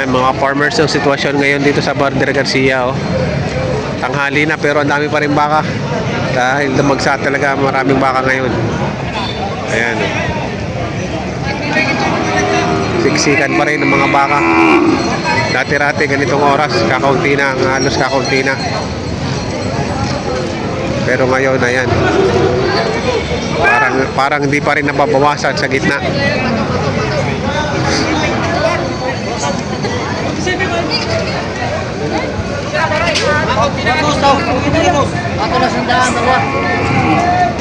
Ayan, mga farmers yung sitwasyon ngayon dito sa Border Garcia. Oh. Tanghali na pero ang dami pa rin baka. Dahil dumagsa talaga, maraming baka ngayon. Ayan. Oh. Siksikan pa rin ng mga baka. Dati-rati ganitong oras, kakaunti na, halos kakaunti na. Pero ngayon, ayan. Parang hindi pa rin nababawasan sa gitna.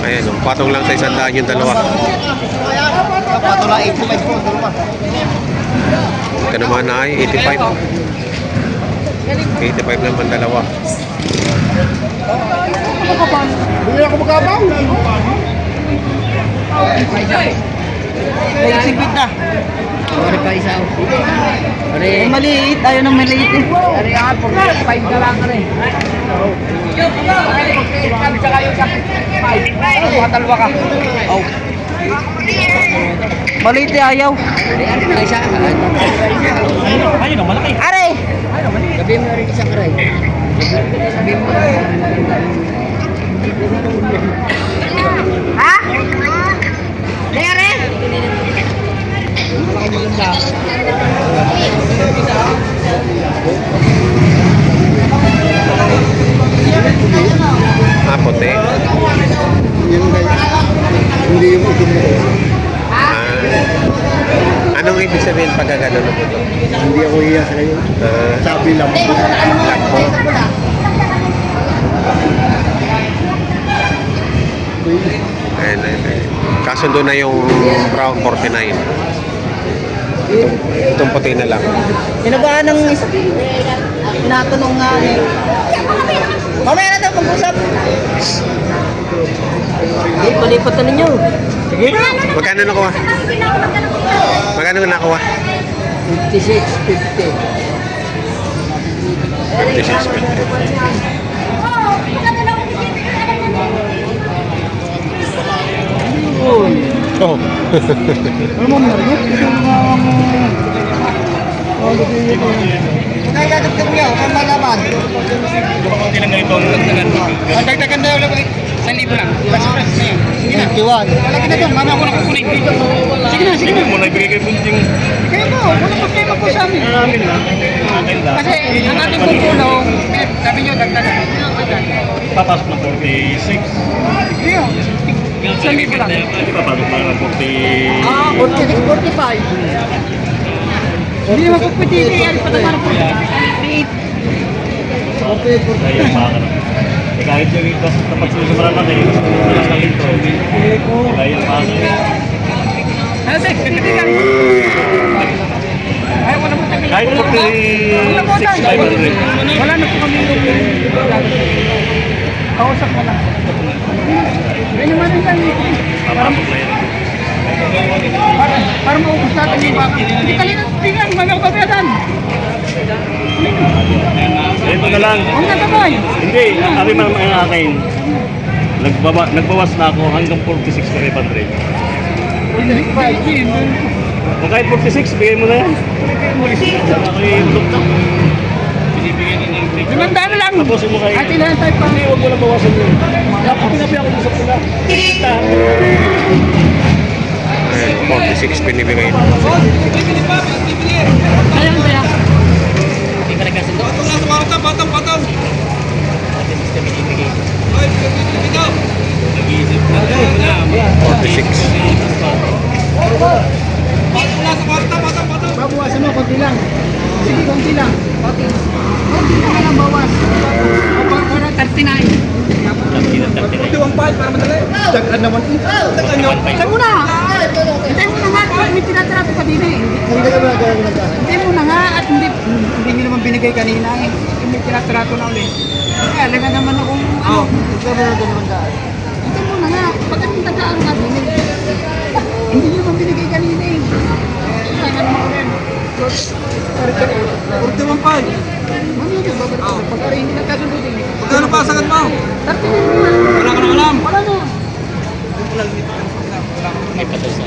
Ayan, patong lang sa 100 yung dalawa. Ito naman ay 85. 85 naman dalawa. Hindi ako magabaw. May sipit na. Pare pa isa. Pare maliit, ayaw ng maliit. Pare ah, 5 na lang rin. Kami sa kayo sa 5. Dalawa ka. Oh. Maliit ayaw. Ay isa. Ayun na malaki. Are. Gabi mo rin isang aray. Sabi mo. Ha? Dere? Ah, puti. Hindi yung itim na. Anong ibig sabihin pag gano'n na po ito? Hindi ako iya sa kayo. Sabi lang. Lampo. Ayan. Kasundo na yung brown 49. Itong puti na lang. Sinagaan ng tinatanong nga eh. Mamaya na daw pag-usap. Palipat na ninyo. Sige. Magkano nakuha? Magkano nakuha? 56.50. 56.50. Oh. Ano mo meron? Nagdagdag ka niyo, kung malaman. Kunti lang ganito ang dagdagan. Ang dagdagan daw lang 1,000 lang. Sige na. 21. Malaki na doon, mama ko na kukunin dito. Sige na, sige na. Muna ibigay kay Bunting. Kaya mo, wala problema po sa amin. Amin lang. Akin lang. Kasi ang ating pupuno, sabi niyo dagdagan. Papasok na 46. Sige yun. 1,000 lang. Papasok na ng 40. Ah, 46, 45. Hindi naman po pwede kaya pa naman po. Okay, Kaya yung baka na. Eh kahit yung ito, tapat sa sumaran natin, malas lang ito. Kaya yung baka na. Ano tayo? Katigan. Ayaw ko naman tayo. Kahit 46, 500. Wala na po kami yung kausap ko lang. Ganyan man lang. Papasok na yun. Para maubos natin yung baka. Hindi kanina tingnan, mga kapayadan. Ito na lang. Huwag na tabay. Hindi, sabi man ang akin. Nagbawas na ako hanggang 46 na 500. Kung kahit 46, bigay mo na yan. Ako yung look na. Binibigyan niya ng 3. Limandaan na lang. Tapos mo kayo. At ilahan tayo pa. Hindi, huwag mo na bawasan yun. Dapat pinabiyak ko sa pula. Ayan, 46 pinibigay. Sayang kaya. Hindi ka nagkasin doon. Patong. Nag-iisip na. 46. Babawasan mo, konti lang. Sige, konti lang. Konti na lang bawas. Para 39. Para madali. Dagan naman. Saan mo na? Hintay mo na nga. May tinatira ko kanina eh. Hintay mo na nga at hindi nyo naman binigay kanina eh. May tinatira ko na ulit. Kaya alam naman akong ano. Hintay mo na nga. Bakit yung tagaan nga din eh? Hindi nyo naman binigay kanina eh. Kaya naman ako rin. 41 pa. Mami yun, pagkari hindi nagkasundutin eh. Magkano pa sagat mo? 39. Wala ka nang alam. Wala na.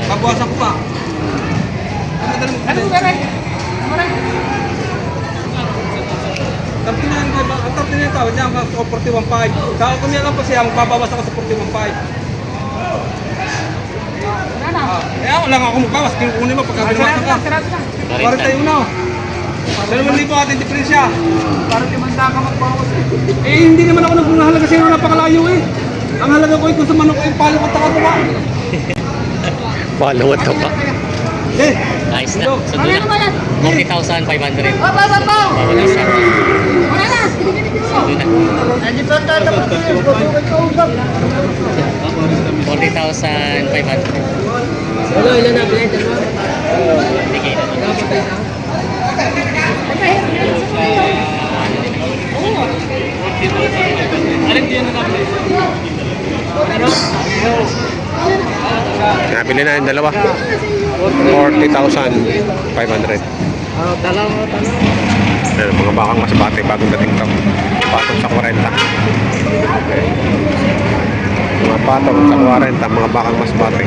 Babawasan ko pa. Ano ba rin? Ano ba rin? tawad niya, hanggang 41.5. Sa kung yan lang po siya, magbabawas ako sa 41.5. Kaya wala nga ako magbawas, kinukunin mo pagka binawasan ka. 41 na. Sa naman libo ating diferensya. Parang limanda ka magbawas eh. Eh, hindi naman ako naghahalaga sa'yo, napakalayo eh. Ang halaga ko kung sa manok ay palo ko taka ba? Follow ito pa. Eh, Nice na. So, doon na. 40,500. Bawal isa. So, doon na. 40,500. wala ilan na bilhin mo? Bigay na doon. Nabili na yung dalawa. 40,500. Ayan, mga bakang mas bate bagong dating to. Patong sa 40. Mga patong sa 40, mga bakang mas bate.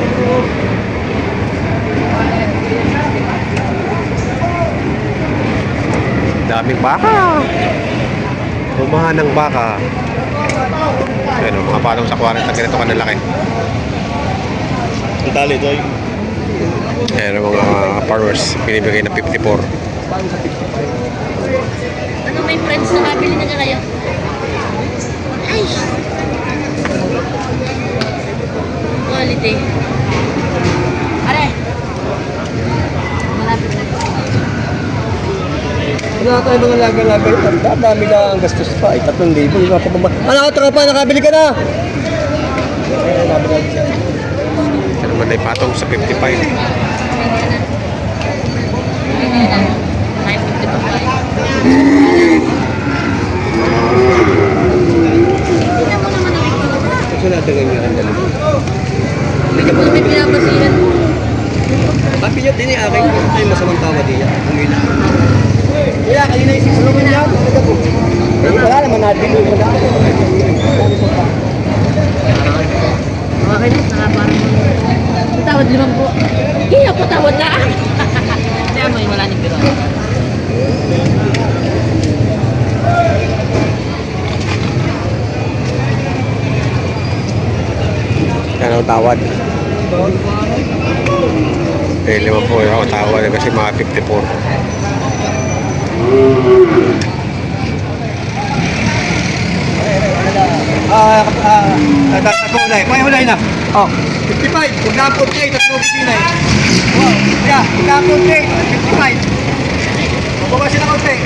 Daming baka. Umahan ng baka. Ayan, mga patong sa 40, ganito ka nalaki. Ang tali ito ay. Ayan, mga farmers, binibigay na 54. Ano, may friends na nabili na kayo? Ay! Quality. Are! Malapit na. Wala tayo mga laga-laga. Dami na ang gastos pa. 3,000. Anak ka pa, nakabili ka na! Ano naman ay patong sa 55. Kasi natin ganyan ang dalawa. Hindi po may pinapasihan. Happy nyo din aking ay masamang tawa din yan. Umila. Kaya kanina yung 6 naman yan. Wala naman natin. Okay na, nakaparang patawad 5 po. Iya, patawad na. Kaya mo yung wala ni Pero. Yan ang tawad. Eh, 5 po yung tawad kasi mga 54. Hulay na. Oh, 55. Huwag na 48 at 59. Wow. Yeah, huwag na 48 at 55. Mababa sila konti.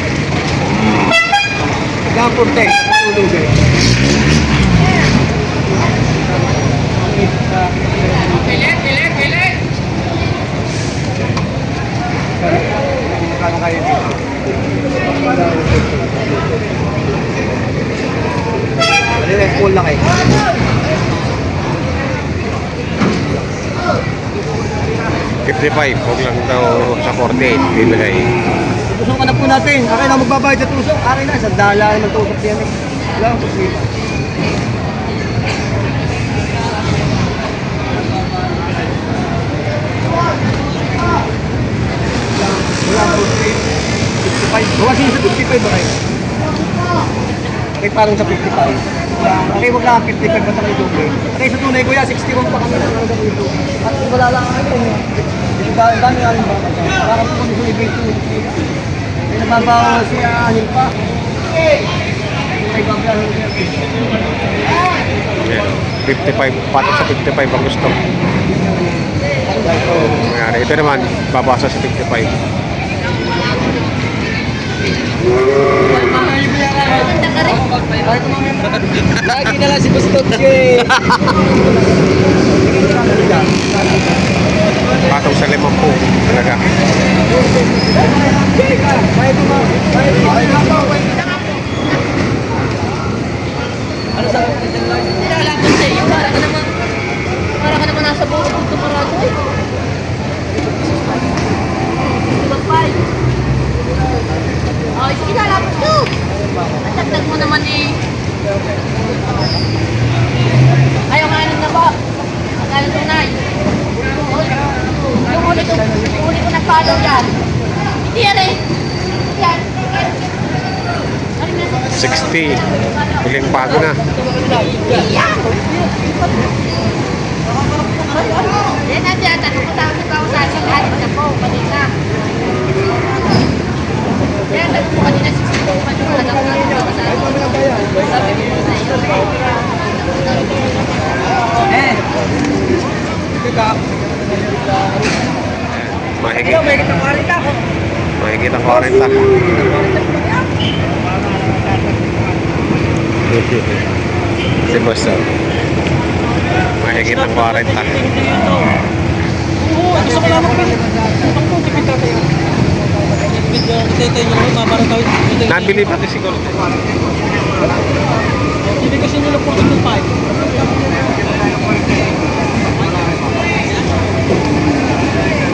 Huwag na 48 at tulugay. Pilit. Kano kayo dito? Ano na, full na kayo. 55, huwag lang daw sa 48, bibigay. Tusok ka na po natin. Akin na magbabayad sa tusok. Akin na, $1 naman tusok yan eh. Wala akong tusok. Wala akong tusok. 55. Bawasin sa 55 ba kayo? Okay, parang sa 55. Okay, wag lang 55 ba sa may doble. Okay, sa tunay kuya, 61 pa kami ng sa ito. At wala lang ako. Dito dami nga rin ba? Parang po kami sa ibig ito. May nababawa siya, anin pa. May babayaran niya. Yeah. 55, patong sa 55 ang gusto. Mayari. Ito naman, babasa sa 55. Lagi na lang si Bustotche. Patong sa 50 talaga. Wala ko sa iyo. Para ka naman nasa buhay dito parado eh. Bapay. Oh, sige na, lapos ko. At tagtag mo naman eh. Ayaw kanan na ba? Ang kanan tunay. Yung huli ko nag-follow yan. Hindi yan eh. Yan. Ano na? 60. Huling bago na. Yan natin ata. Kapatawag sa kausahan ng lahat. Ito po, kanina. Yan, nagpo kanina 62. Anak ko na kausahan. Sabi ko na yun. Mahigit. May katawarin ako. Mahigit ang 40. Si Boss, oh. Mahigit ang 40. Gusto ko lamang ba? Ako, tipita kayo. Tete nyo, mabarang kawit. Nabili pati siguro. Hindi kasi nyo lang 42.5.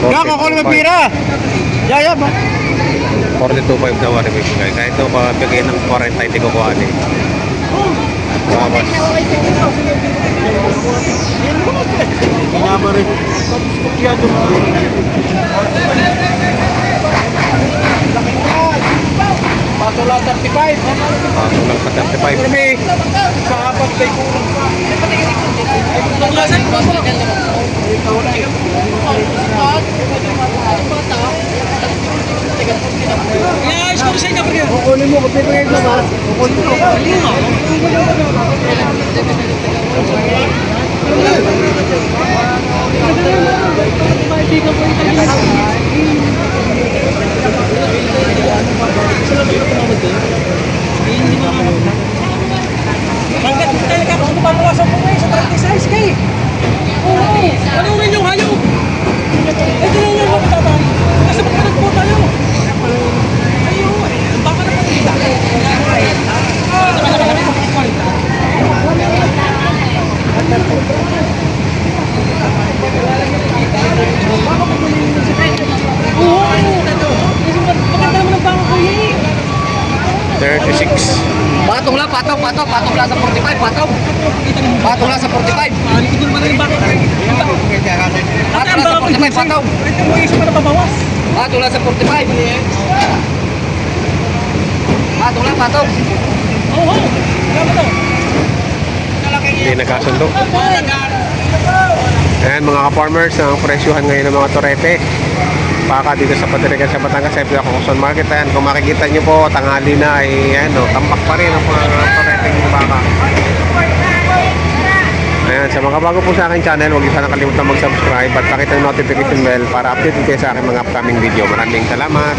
Gako, kung may pira! Yaya ba? 42.5 daw ang bibigay. Kahit ito pa bigay ng 40, hindi ko kuha eh. Tapos, Inaba rin. Kukyado mo. Paso lang 35. pasok lang sa 35. Pero may sa apat may kulang pa. Paglasan ko po. Ikaw na yun. I-ayos ko sa inyo. Kukunin mo. Kung pipigay ko ba? Kukunin mo. Hanggat talaga kung mabawasan mo ngayon sa 36 kayo. Oo. Ano rin yung hayo? Ito na yung magtatang. Kasi magkaroon po tayo. Ayaw. Baka na pagkita. Oo. Maganda mo ng bangko yun. 36. Patong lang sa 45, patong. Patong lang sa 45. Hindi mo rin bakit. Patong lang sa 45, patong. Hindi mo isip na babawas. Patong lang sa 45. Patong lang, patong. Oo. Kamo to. Hindi nagkasundo. Ayan mga ka-farmers, ang presyuhan ngayon ng mga torete. Baka dito sa Padirigan sa Batangas, sa Quezon Market. Ayan, kung makikita nyo po, tanghali na ay ano, tambak pa rin ang mga torete ng baka. Ayan, sa mga bago po sa aking channel, huwag niyo sana kalimutan mag-subscribe at pakita yung notification bell para updated kayo sa aking mga upcoming video. Maraming salamat.